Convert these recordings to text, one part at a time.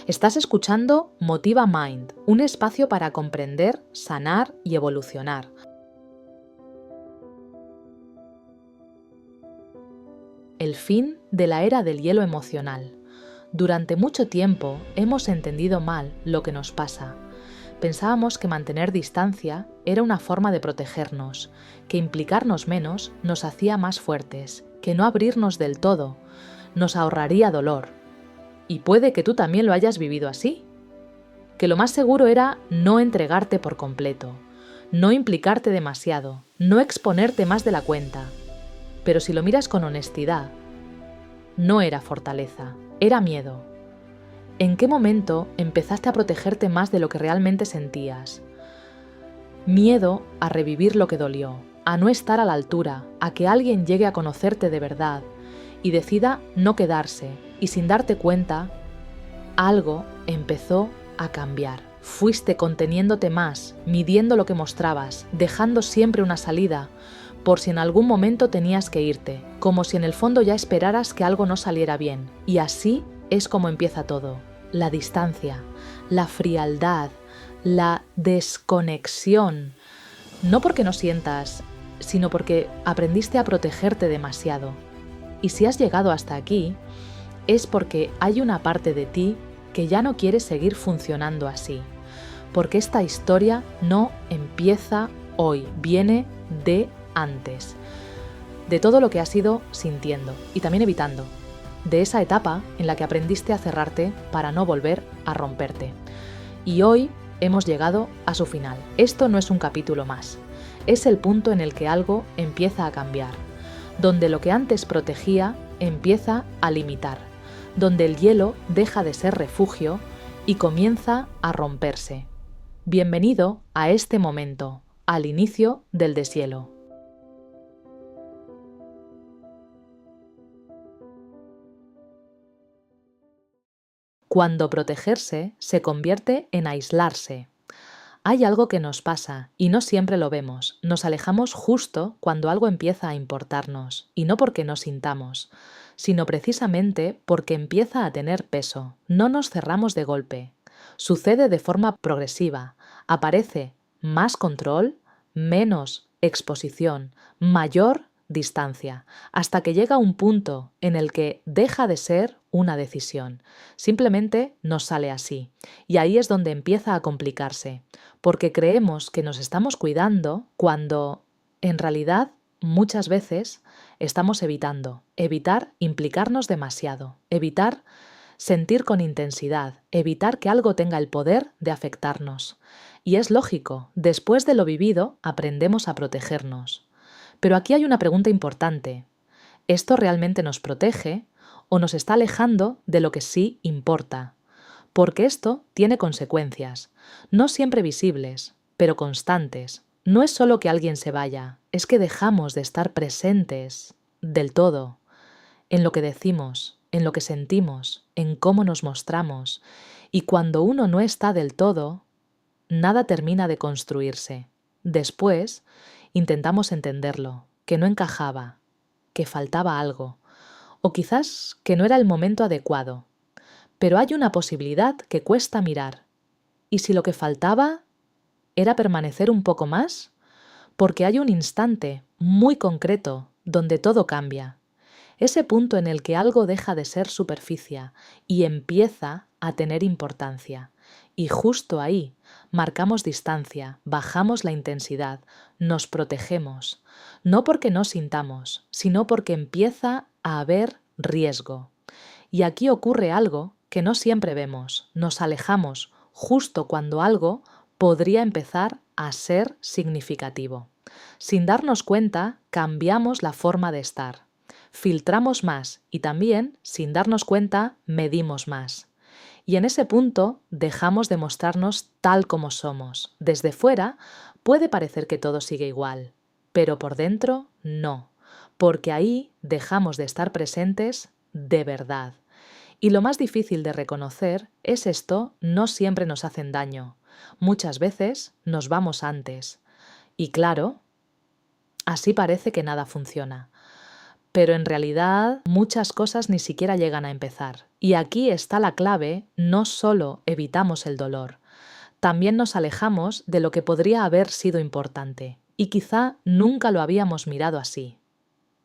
Estás escuchando Motiva Mind, un espacio para comprender, sanar y evolucionar. El fin de la era del hielo emocional. Durante mucho tiempo hemos entendido mal lo que nos pasa. Pensábamos que mantener distancia era una forma de protegernos, que implicarnos menos nos hacía más fuertes, que no abrirnos del todo nos ahorraría dolor. Y puede que tú también lo hayas vivido así. Que lo más seguro era no entregarte por completo, no implicarte demasiado, no exponerte más de la cuenta. Pero si lo miras con honestidad, no era fortaleza, era miedo. ¿En qué momento empezaste a protegerte más de lo que realmente sentías? Miedo a revivir lo que dolió, a no estar a la altura, a que alguien llegue a conocerte de verdad y decida no quedarse, y sin darte cuenta, algo empezó a cambiar. Fuiste conteniéndote más, midiendo lo que mostrabas, dejando siempre una salida, por si en algún momento tenías que irte, como si en el fondo ya esperaras que algo no saliera bien. Y así es como empieza todo. La distancia, la frialdad, la desconexión. No porque no sientas, sino porque aprendiste a protegerte demasiado. Y si has llegado hasta aquí, es porque hay una parte de ti que ya no quiere seguir funcionando así. Porque esta historia no empieza hoy, viene de antes. De todo lo que has ido sintiendo y también evitando. De esa etapa en la que aprendiste a cerrarte para no volver a romperte. Y hoy hemos llegado a su final. Esto no es un capítulo más. Es el punto en el que algo empieza a cambiar. Donde lo que antes protegía empieza a limitar. Donde el hielo deja de ser refugio y comienza a romperse. Bienvenido a este momento, al inicio del deshielo. Cuando protegerse se convierte en aislarse. Hay algo que nos pasa y no siempre lo vemos. Nos alejamos justo cuando algo empieza a importarnos, y no porque no sintamos, sino precisamente porque empieza a tener peso. No nos cerramos de golpe. Sucede de forma progresiva. Aparece más control, menos exposición, mayor distancia, hasta que llega un punto en el que deja de ser una decisión. Simplemente nos sale así. Y ahí es donde empieza a complicarse, porque creemos que nos estamos cuidando cuando, en realidad, muchas veces estamos evitar implicarnos demasiado, evitar sentir con intensidad, evitar que algo tenga el poder de afectarnos. Y es lógico, después de lo vivido, aprendemos a protegernos. Pero aquí hay una pregunta importante. ¿Esto realmente nos protege o nos está alejando de lo que sí importa? Porque esto tiene consecuencias, no siempre visibles, pero constantes. No es solo que alguien se vaya, es que dejamos de estar presentes del todo, en lo que decimos, en lo que sentimos, en cómo nos mostramos. Y cuando uno no está del todo, nada termina de construirse. Después, intentamos entenderlo, que no encajaba, que faltaba algo, o quizás que no era el momento adecuado. Pero hay una posibilidad que cuesta mirar. ¿Y si lo que faltaba era permanecer un poco más? Porque hay un instante muy concreto donde todo cambia. Ese punto en el que algo deja de ser superficie y empieza a tener importancia. Y justo ahí marcamos distancia, bajamos la intensidad, nos protegemos. No porque no sintamos, sino porque empieza a haber riesgo. Y aquí ocurre algo que no siempre vemos. Nos alejamos justo cuando algo podría empezar a ser significativo. Sin darnos cuenta, cambiamos la forma de estar. Filtramos más y también, sin darnos cuenta, medimos más. Y en ese punto dejamos de mostrarnos tal como somos. Desde fuera puede parecer que todo sigue igual, pero por dentro no, porque ahí dejamos de estar presentes de verdad. Y lo más difícil de reconocer es esto no siempre nos hacen daño. Muchas veces nos vamos antes. Y claro, así parece que nada funciona. pero en realidad muchas cosas ni siquiera llegan a empezar. Y aquí está la clave: no solo evitamos el dolor, también nos alejamos de lo que podría haber sido importante, y quizá nunca lo habíamos mirado así.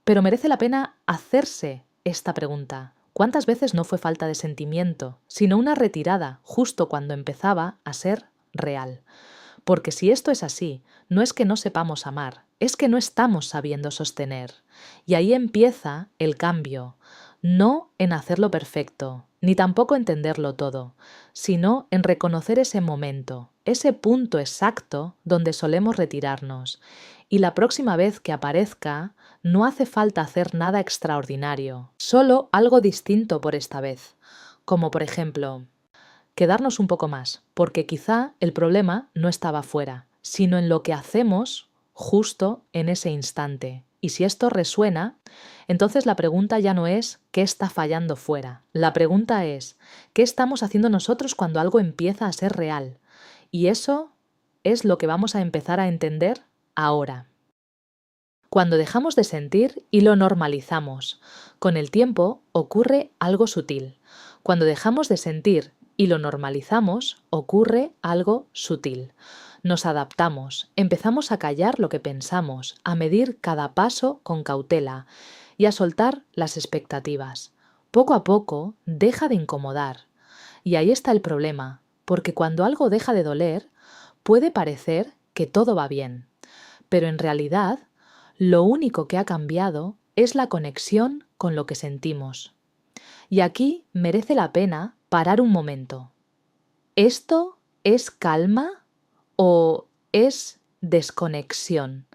Pero merece la pena hacerse esta pregunta. ¿Cuántas veces no fue falta de sentimiento, sino una retirada justo cuando empezaba a ser real? Porque si esto es así, no es que no sepamos amar, es que no estamos sabiendo sostener. Y ahí empieza el cambio, no en hacerlo perfecto, ni tampoco entenderlo todo, sino en reconocer ese momento, ese punto exacto donde solemos retirarnos. Y la próxima vez que aparezca, no hace falta hacer nada extraordinario, solo algo distinto por esta vez. Como por ejemplo, quedarnos un poco más, porque quizá el problema no estaba fuera, sino en lo que hacemos justo en ese instante. Y si esto resuena, entonces la pregunta ya no es ¿qué está fallando fuera? La pregunta es ¿qué estamos haciendo nosotros cuando algo empieza a ser real? Y eso es lo que vamos a empezar a entender ahora. Cuando dejamos de sentir y lo normalizamos, con el tiempo ocurre algo sutil. Cuando dejamos de sentir y lo normalizamos, ocurre algo sutil. Nos adaptamos, empezamos a callar lo que pensamos, a medir cada paso con cautela y a soltar las expectativas. Poco a poco deja de incomodar. Y ahí está el problema, porque cuando algo deja de doler, puede parecer que todo va bien, pero en realidad lo único que ha cambiado es la conexión con lo que sentimos. Y aquí merece la pena parar un momento. ¿Esto es calma o es desconexión?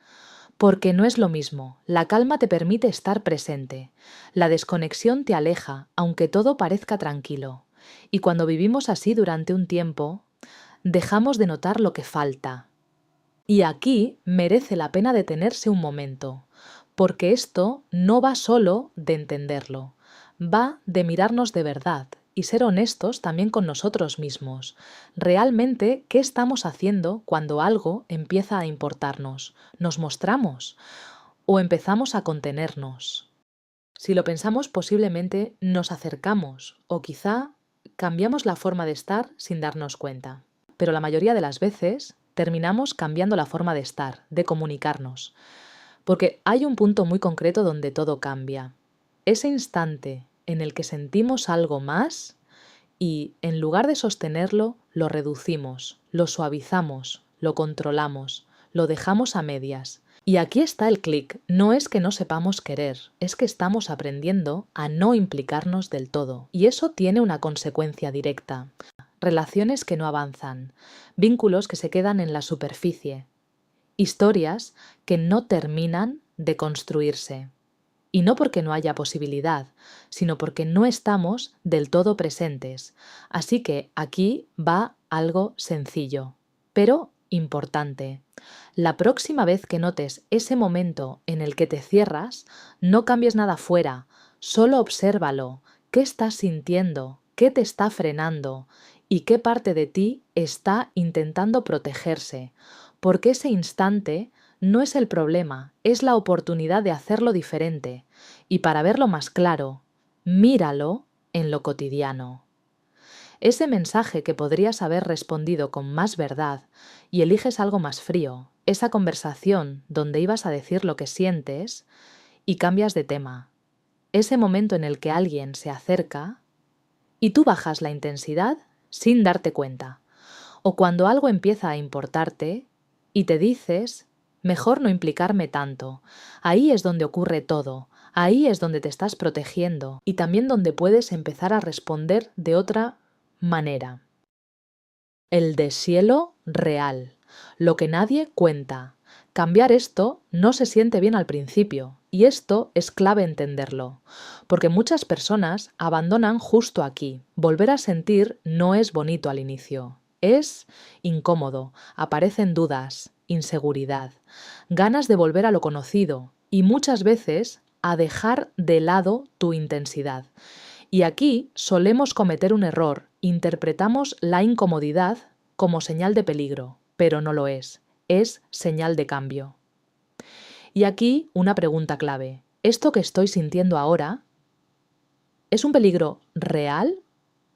Porque no es lo mismo. La calma te permite estar presente. La desconexión te aleja, aunque todo parezca tranquilo. Y cuando vivimos así durante un tiempo, dejamos de notar lo que falta. Y aquí merece la pena detenerse un momento, porque esto no va solo de entenderlo, va de mirarnos de verdad y ser honestos también con nosotros mismos. Realmente, ¿qué estamos haciendo cuando algo empieza a importarnos? ¿Nos mostramos o empezamos a contenernos? Si lo pensamos, posiblemente nos acercamos o quizá cambiamos la forma de estar sin darnos cuenta. Pero la mayoría de las veces terminamos cambiando la forma de estar, de comunicarnos, porque hay un punto muy concreto donde todo cambia. Ese instante en el que sentimos algo más y, en lugar de sostenerlo, lo reducimos, lo suavizamos, lo controlamos, lo dejamos a medias. Y aquí está el clic. No es que no sepamos querer, es que estamos aprendiendo a no implicarnos del todo. Y eso tiene una consecuencia directa. Relaciones que no avanzan, vínculos que se quedan en la superficie, historias que no terminan de construirse. Y no porque no haya posibilidad, sino porque no estamos del todo presentes. Así que aquí va algo sencillo, pero importante. La próxima vez que notes ese momento en el que te cierras, no cambies nada fuera, solo obsérvalo. ¿Qué estás sintiendo? ¿Qué te está frenando? ¿Y qué parte de ti está intentando protegerse? Porque ese instante no es el problema, es la oportunidad de hacerlo diferente. Y para verlo más claro, míralo en lo cotidiano. Ese mensaje que podrías haber respondido con más verdad y eliges algo más frío, esa conversación donde ibas a decir lo que sientes y cambias de tema. Ese momento en el que alguien se acerca y tú bajas la intensidad sin darte cuenta. O cuando algo empieza a importarte y te dices, mejor no implicarme tanto. Ahí es donde ocurre todo. Ahí es donde te estás protegiendo y también donde puedes empezar a responder de otra manera. El deshielo real. Lo que nadie cuenta. Cambiar esto no se siente bien al principio, y esto es clave entenderlo, porque muchas personas abandonan justo aquí. Volver a sentir no es bonito al inicio. Es incómodo, aparecen dudas, inseguridad, ganas de volver a lo conocido y muchas veces a dejar de lado tu intensidad. Y aquí solemos cometer un error, interpretamos la incomodidad como señal de peligro, pero no lo es señal de cambio. Y aquí una pregunta clave. ¿esto que estoy sintiendo ahora es un peligro real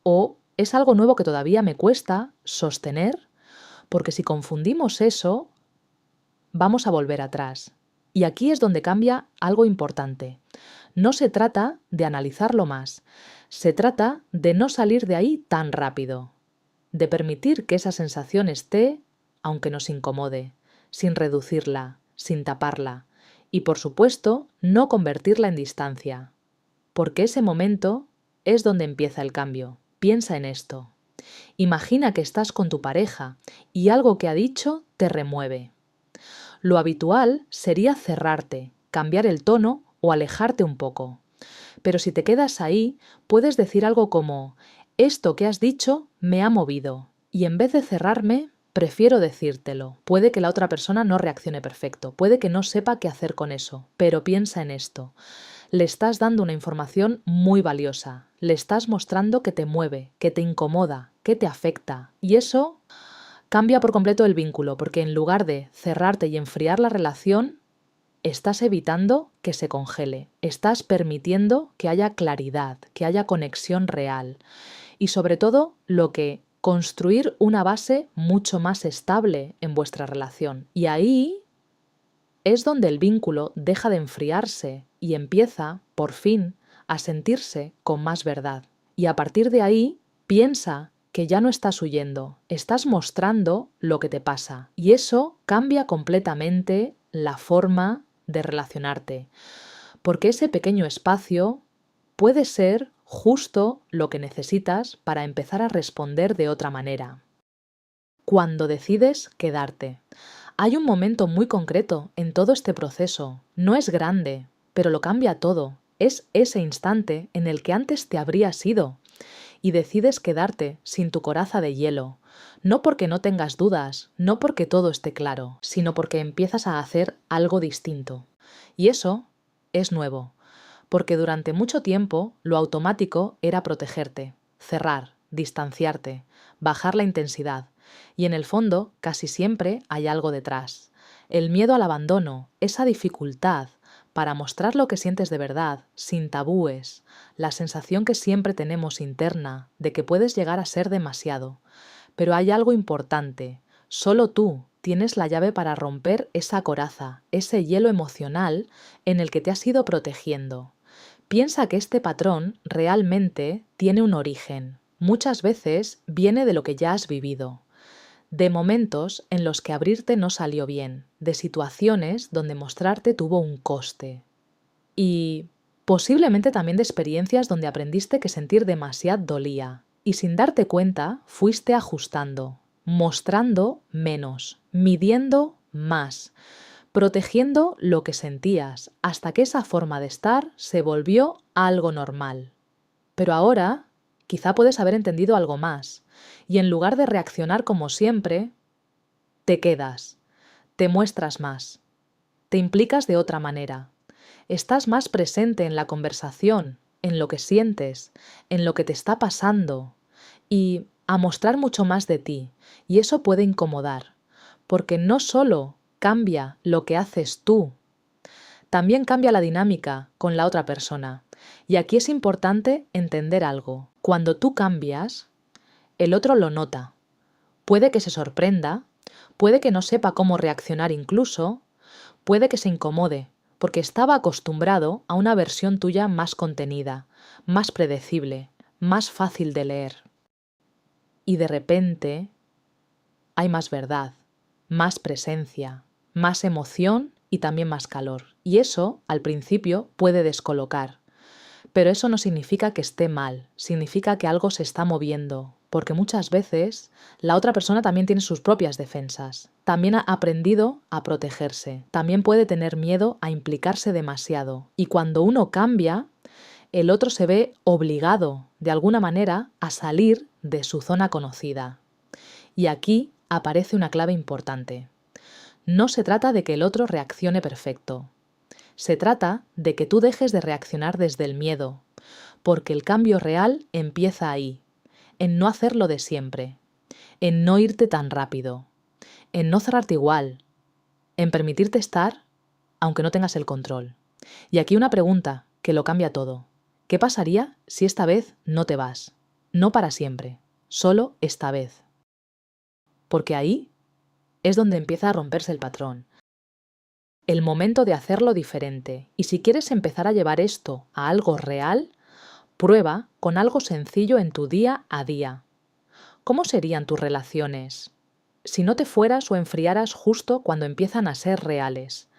o es algo nuevo que todavía me cuesta sostener? Porque si confundimos eso, vamos a volver atrás. Y aquí es donde cambia algo importante. No se trata de analizarlo más, se trata de no salir de ahí tan rápido, de permitir que esa sensación esté, aunque nos incomode, sin reducirla, sin taparla, y por supuesto, no convertirla en distancia, porque ese momento es donde empieza el cambio. Piensa en esto. Imagina que estás con tu pareja y algo que ha dicho te remueve. Lo habitual sería cerrarte, cambiar el tono o alejarte un poco. Pero si te quedas ahí, puedes decir algo como, esto que has dicho me ha movido, y en vez de cerrarme, prefiero decírtelo. Puede que la otra persona no reaccione perfecto, puede que no sepa qué hacer con eso, pero piensa en esto. Le estás dando una información muy valiosa, le estás mostrando que te mueve, que te incomoda, que te afecta, y eso cambia por completo el vínculo, porque en lugar de cerrarte y enfriar la relación, estás evitando que se congele, estás permitiendo que haya claridad, que haya conexión real y sobre todo construir una base mucho más estable en vuestra relación. Y ahí es donde el vínculo deja de enfriarse y empieza, por fin, a sentirse con más verdad. Y a partir de ahí, piensa que ya no estás huyendo, estás mostrando lo que te pasa. Y eso cambia completamente la forma de relacionarte, porque ese pequeño espacio puede ser justo lo que necesitas para empezar a responder de otra manera. Cuando decides quedarte. Hay un momento muy concreto en todo este proceso. No es grande, pero lo cambia todo. Es ese instante en el que antes te habrías ido y decides quedarte sin tu coraza de hielo. No porque no tengas dudas, no porque todo esté claro, sino porque empiezas a hacer algo distinto. Y eso es nuevo, porque durante mucho tiempo lo automático era protegerte, cerrar, distanciarte, bajar la intensidad. Y en el fondo, casi siempre hay algo detrás. El miedo al abandono, esa dificultad para mostrar lo que sientes de verdad, sin tabúes, la sensación que siempre tenemos interna de que puedes llegar a ser demasiado. Pero hay algo importante, solo tú tienes la llave para romper esa coraza, ese hielo emocional en el que te has ido protegiendo. Piensa que este patrón realmente tiene un origen. Muchas veces viene de lo que ya has vivido, de momentos en los que abrirte no salió bien, de situaciones donde mostrarte tuvo un coste. Y posiblemente también de experiencias donde aprendiste que sentir demasiado dolía. Y sin darte cuenta, fuiste ajustando, mostrando menos, midiendo más, protegiendo lo que sentías, hasta que esa forma de estar se volvió algo normal. Pero ahora, quizá puedes haber entendido algo más, y en lugar de reaccionar como siempre, te quedas, te muestras más, te implicas de otra manera, estás más presente en la conversación, en lo que sientes, en lo que te está pasando, y a mostrar mucho más de ti, y eso puede incomodar, porque no solo cambia lo que haces tú, también cambia la dinámica con la otra persona. Y aquí es importante entender algo. Cuando tú cambias, el otro lo nota. Puede que se sorprenda, puede que no sepa cómo reaccionar incluso, puede que se incomode, porque estaba acostumbrado a una versión tuya más contenida, más predecible, más fácil de leer. Y de repente hay más verdad, más presencia, más emoción y también más calor. Y eso, al principio, puede descolocar. Pero eso no significa que esté mal, significa que algo se está moviendo, porque muchas veces la otra persona también tiene sus propias defensas, también ha aprendido a protegerse, también puede tener miedo a implicarse demasiado. Y cuando uno cambia, el otro se ve obligado, de alguna manera, a salir de su zona conocida. Y aquí aparece una clave importante. No se trata de que el otro reaccione perfecto. Se trata de que tú dejes de reaccionar desde el miedo, porque el cambio real empieza ahí, en no hacerlo de siempre, en no irte tan rápido, en no cerrarte igual, en permitirte estar aunque no tengas el control. Y aquí una pregunta que lo cambia todo. ¿Qué pasaría si esta vez no te vas? No para siempre, solo esta vez. Porque ahí es donde empieza a romperse el patrón. El momento de hacerlo diferente. Y si quieres empezar a llevar esto a algo real, prueba con algo sencillo en tu día a día. ¿Cómo serían tus relaciones si no te fueras o enfriaras justo cuando empiezan a ser reales?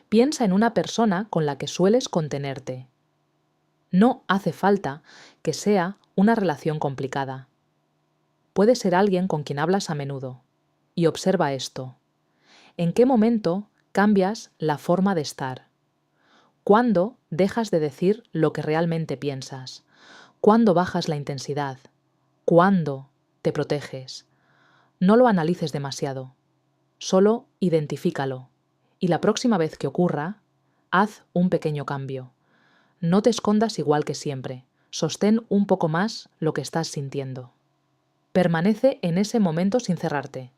Piensa en una persona con la que sueles contenerte. No hace falta que sea una relación complicada. Puede ser alguien con quien hablas a menudo. Y observa esto. ¿En qué momento cambias la forma de estar? ¿Cuándo dejas de decir lo que realmente piensas? ¿Cuándo bajas la intensidad? ¿Cuándo te proteges? No lo analices demasiado. Solo identifícalo. Y la próxima vez que ocurra, haz un pequeño cambio. No te escondas igual que siempre. Sostén un poco más lo que estás sintiendo. Permanece en ese momento sin cerrarte.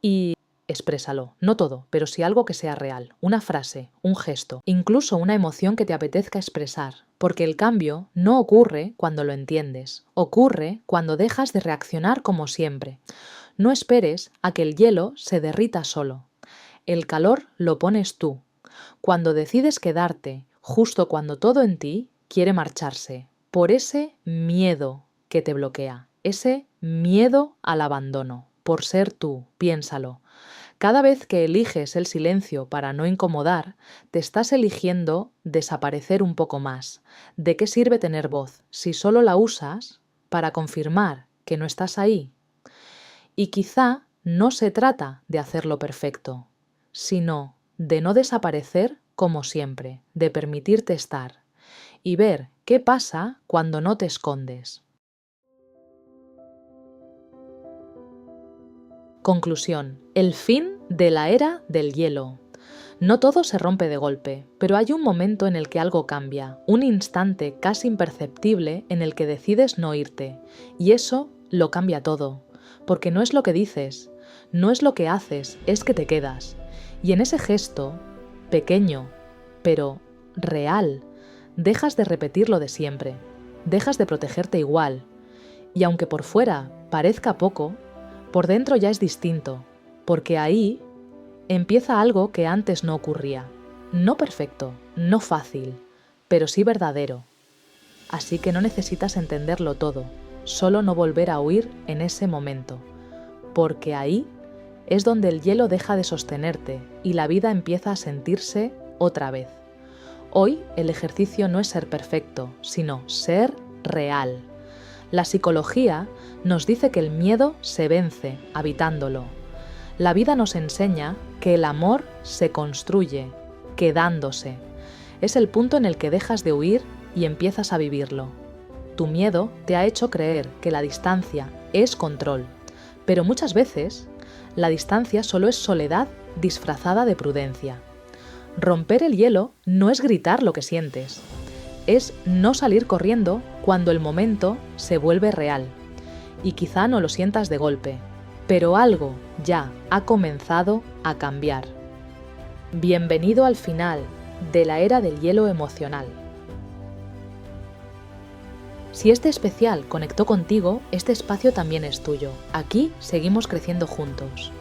Y exprésalo, no todo, pero sí algo que sea real, una frase, un gesto, incluso una emoción que te apetezca expresar, porque el cambio no ocurre cuando lo entiendes, ocurre cuando dejas de reaccionar como siempre. No esperes a que el hielo se derrita solo. El calor lo pones tú, cuando decides quedarte, justo cuando todo en ti quiere marcharse, por ese miedo que te bloquea, ese miedo al abandono, por ser tú, piénsalo. Cada vez que eliges el silencio para no incomodar, te estás eligiendo desaparecer un poco más. ¿De qué sirve tener voz si solo la usas para confirmar que no estás ahí? Y quizá no se trata de hacerlo perfecto, sino de no desaparecer como siempre, de permitirte estar y ver qué pasa cuando no te escondes. Conclusión. El fin de la era del hielo. No todo se rompe de golpe, pero hay un momento en el que algo cambia, un instante casi imperceptible en el que decides no irte, y eso lo cambia todo, porque no es lo que dices, no es lo que haces, es que te quedas. Y en ese gesto, pequeño, pero real, dejas de repetir lo de siempre, dejas de protegerte igual, y aunque por fuera parezca poco, por dentro ya es distinto, porque ahí empieza algo que antes no ocurría. No perfecto, no fácil, pero sí verdadero. Así que no necesitas entenderlo todo, solo no volver a huir en ese momento, porque ahí es donde el hielo deja de sostenerte y la vida empieza a sentirse otra vez. Hoy el ejercicio no es ser perfecto, sino ser real. La psicología nos dice que el miedo se vence habitándolo. La vida nos enseña que el amor se construye, quedándose. Es el punto en el que dejas de huir y empiezas a vivirlo. Tu miedo te ha hecho creer que la distancia es control, pero muchas veces la distancia solo es soledad disfrazada de prudencia. Romper el hielo no es gritar lo que sientes, es no salir corriendo cuando el momento se vuelve real. Y quizá no lo sientas de golpe, pero algo ya ha comenzado a cambiar. Bienvenido al final de la era del hielo emocional. Si este especial conectó contigo, este espacio también es tuyo. Aquí seguimos creciendo juntos.